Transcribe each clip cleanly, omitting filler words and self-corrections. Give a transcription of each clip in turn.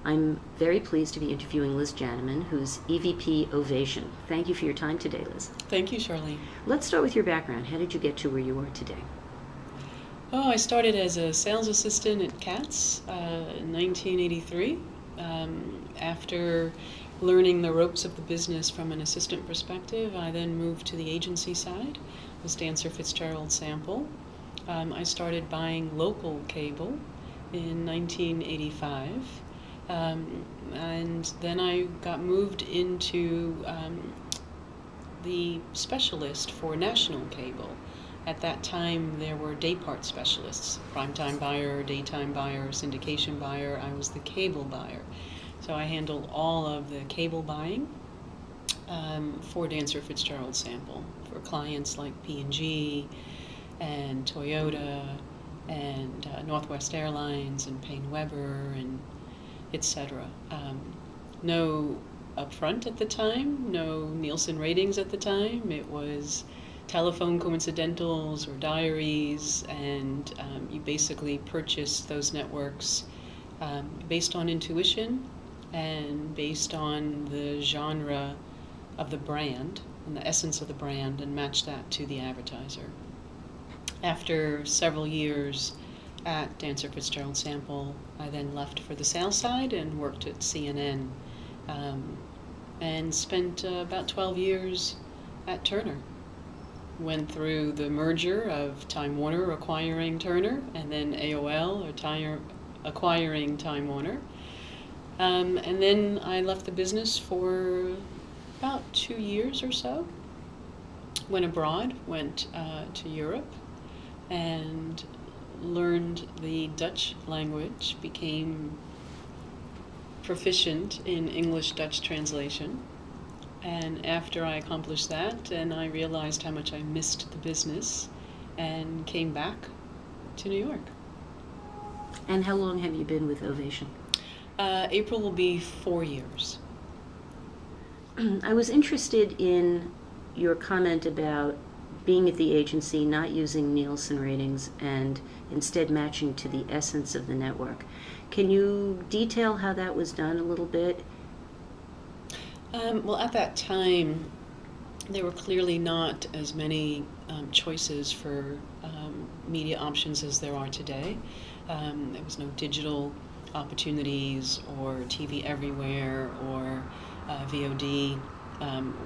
I'm very pleased to be interviewing Liz Janneman, who's EVP Ovation. Thank you for your time today, Liz. Thank you, Charlene. Let's start with your background. How did you get to where you are today? Oh, I started as a sales assistant at Katz in 1983. After learning the ropes of the business from an assistant perspective, I then moved to the agency side. It was Dancer Fitzgerald Sample. I started buying local cable in 1985. And then I got moved into the specialist for national cable. At that time, there were day part specialists, primetime buyer, daytime buyer, syndication buyer. I was the cable buyer. So I handled all of the cable buying for Dancer Fitzgerald Sample, for clients like P&G and Toyota and Northwest Airlines and Payne Weber and etc. No upfront at the time, no Nielsen ratings at the time. It was telephone coincidentals or diaries, and you basically purchased those networks based on intuition and based on the genre of the brand and the essence of the brand, and matched that to the advertiser. After several years at Dancer Fitzgerald Sample, I then left for the sales side and worked at CNN, and spent about 12 years at Turner. Went through the merger of Time Warner acquiring Turner, and then AOL acquiring Time Warner. And then I left the business for about 2 years or so. Went abroad, went to Europe, and learned the Dutch language, became proficient in English-Dutch translation. And after I accomplished that, and I realized how much I missed the business, and came back to New York. And how long have you been with Ovation? April will be 4 years. I was interested in your comment about being at the agency, not using Nielsen ratings, and instead matching to the essence of the network. Can you detail how that was done a little bit? Well, at that time, there were clearly not as many choices for media options as there are today. There was no digital opportunities or TV everywhere or VOD.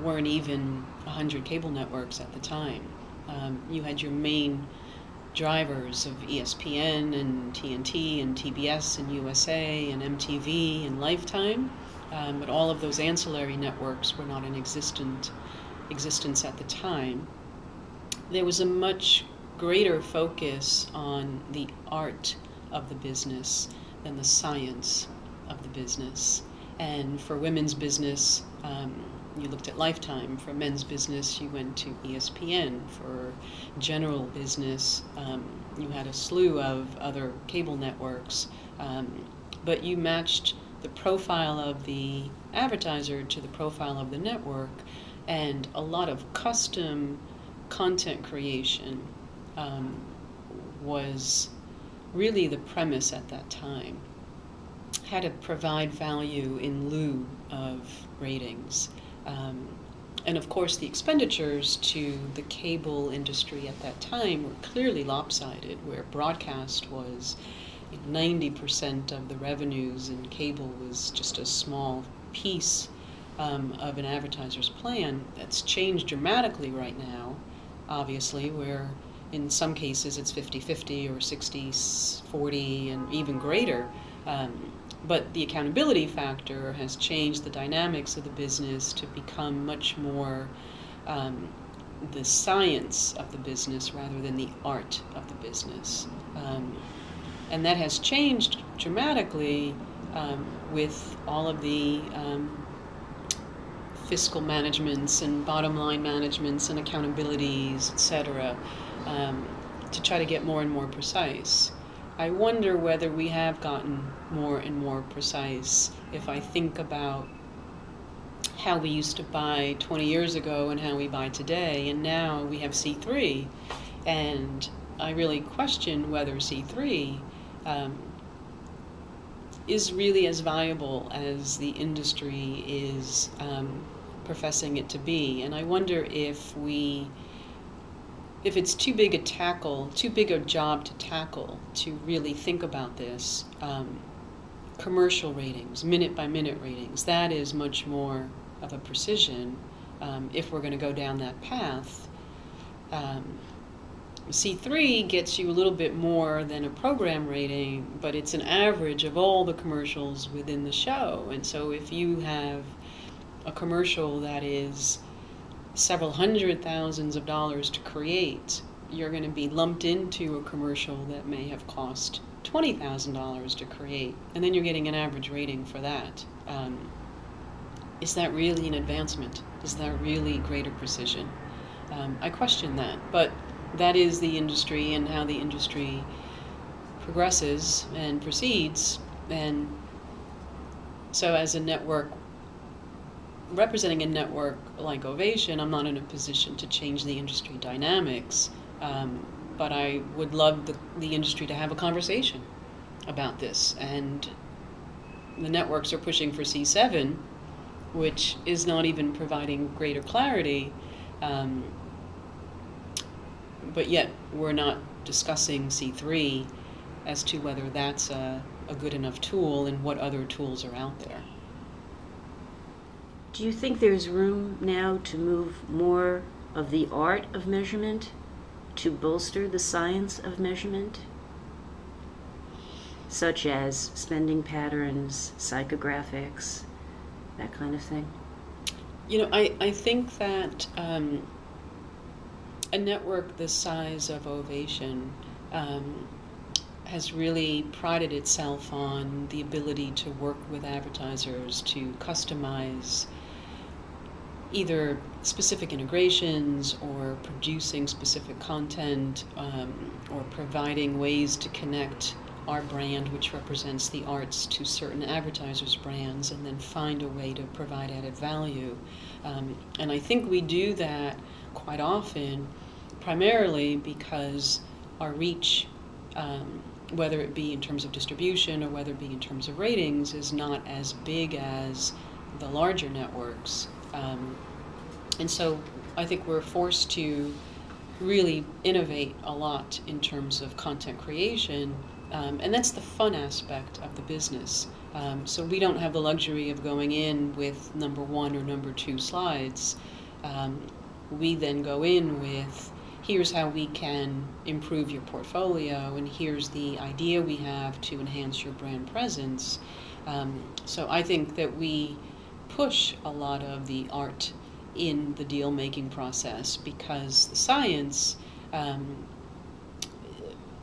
Weren't even 100 cable networks at the time. You had your main drivers of ESPN and TNT and TBS and USA and MTV and Lifetime, but all of those ancillary networks were not in existence at the time. There was a much greater focus on the art of the business than the science of the business. And for women's business, you looked at Lifetime. For men's business, you went to ESPN. For general business, you had a slew of other cable networks, but you matched the profile of the advertiser to the profile of the network, and a lot of custom content creation was really the premise at that time. How to provide value in lieu of ratings. And of course, the expenditures to the cable industry at that time were clearly lopsided, where broadcast was 90% of the revenues and cable was just a small piece of an advertiser's plan. That's changed dramatically right now, obviously, where in some cases it's 50-50 or 60-40 and even greater. But the accountability factor has changed the dynamics of the business to become much more the science of the business rather than the art of the business. And that has changed dramatically with all of the fiscal managements and bottom line managements and accountabilities, etc., to try to get more and more precise. I wonder whether we have gotten more and more precise. If I think about how we used to buy 20 years ago and how we buy today, and now we have C3, and I really question whether C3 is really as viable as the industry is professing it to be. And I wonder if it's too big a job to tackle to really think about this. Commercial ratings, minute-by-minute ratings, that is much more of a precision if we're going to go down that path. C3 gets you a little bit more than a program rating, but it's an average of all the commercials within the show. And so if you have a commercial that is several $100,000s to create, you're going to be lumped into a commercial that may have cost $20,000 to create, and then you're getting an average rating for that. Is that really an advancement? Is that really greater precision? I question that, but that is the industry and how the industry progresses and proceeds. And so as a network, representing a network like Ovation, I'm not in a position to change the industry dynamics, but I would love the industry to have a conversation about this. And the networks are pushing for C7, which is not even providing greater clarity, but yet we're not discussing C3 as to whether that's a good enough tool and what other tools are out there. Do you think there's room now to move more of the art of measurement to bolster the science of measurement, such as spending patterns, psychographics, that kind of thing? I think that a network the size of Ovation has really prided itself on the ability to work with advertisers to customize either specific integrations or producing specific content or providing ways to connect our brand, which represents the arts, to certain advertisers' brands, and then find a way to provide added value. And I think we do that quite often, primarily because our reach, whether it be in terms of distribution or whether it be in terms of ratings, is not as big as the larger networks. And so I think we're forced to really innovate a lot in terms of content creation, and that's the fun aspect of the business. So we don't have the luxury of going in with number 1 or number 2 slides. We then go in with, here's how we can improve your portfolio, and here's the idea we have to enhance your brand presence. So I think that we push a lot of the art in the deal-making process because the science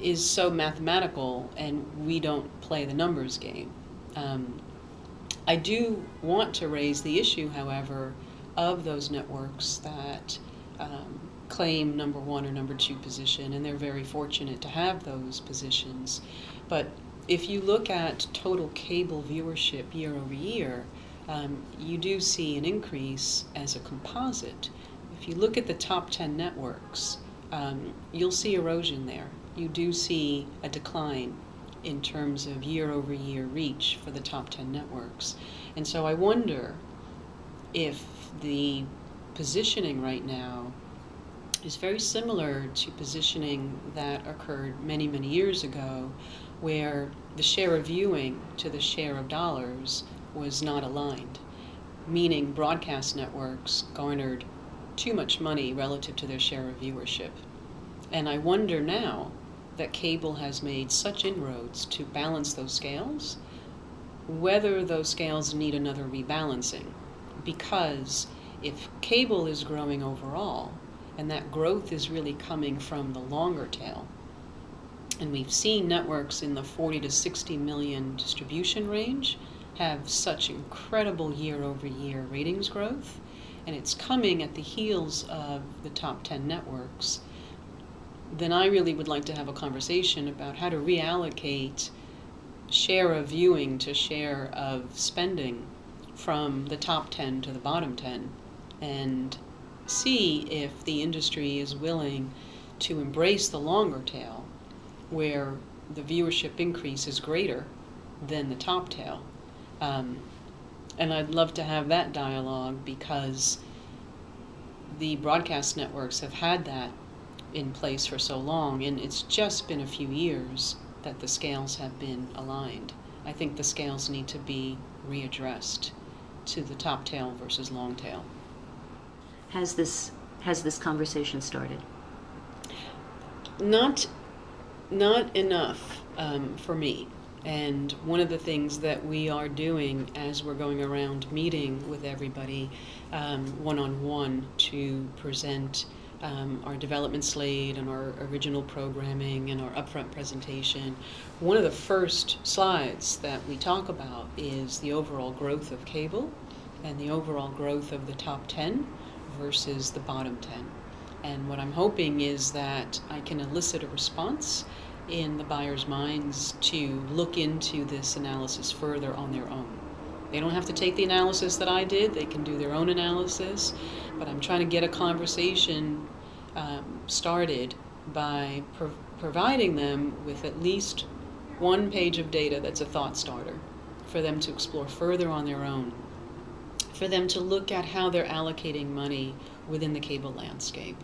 is so mathematical and we don't play the numbers game. I do want to raise the issue, however, of those networks that claim number 1 or number 2 position, and they're very fortunate to have those positions. But if you look at total cable viewership year over year, you do see an increase as a composite. If you look at the top 10 networks, you'll see erosion there. You do see a decline in terms of year-over-year reach for the top 10 networks. And so I wonder if the positioning right now is very similar to positioning that occurred many, many years ago, where the share of viewing to the share of dollars was not aligned, meaning broadcast networks garnered too much money relative to their share of viewership. And I wonder now that cable has made such inroads to balance those scales, whether those scales need another rebalancing. Because if cable is growing overall, and that growth is really coming from the longer tail, and we've seen networks in the 40 to 60 million distribution range have such incredible year-over-year ratings growth, and it's coming at the heels of the top 10 networks, then I really would like to have a conversation about how to reallocate share of viewing to share of spending from the top 10 to the bottom 10, and see if the industry is willing to embrace the longer tail, where the viewership increase is greater than the top tail. And I'd love to have that dialogue, because the broadcast networks have had that in place for so long, and it's just been a few years that the scales have been aligned. I think the scales need to be readdressed to the top tail versus long tail. Has this conversation started? Not enough for me. And one of the things that we are doing as we're going around meeting with everybody one-on-one to present our development slate and our original programming and our upfront presentation, one of the first slides that we talk about is the overall growth of cable and the overall growth of the top 10 versus the bottom 10. And what I'm hoping is that I can elicit a response in the buyers' minds to look into this analysis further on their own. They don't have to take the analysis that I did, they can do their own analysis, but I'm trying to get a conversation started by providing them with at least one page of data that's a thought starter for them to explore further on their own, for them to look at how they're allocating money within the cable landscape.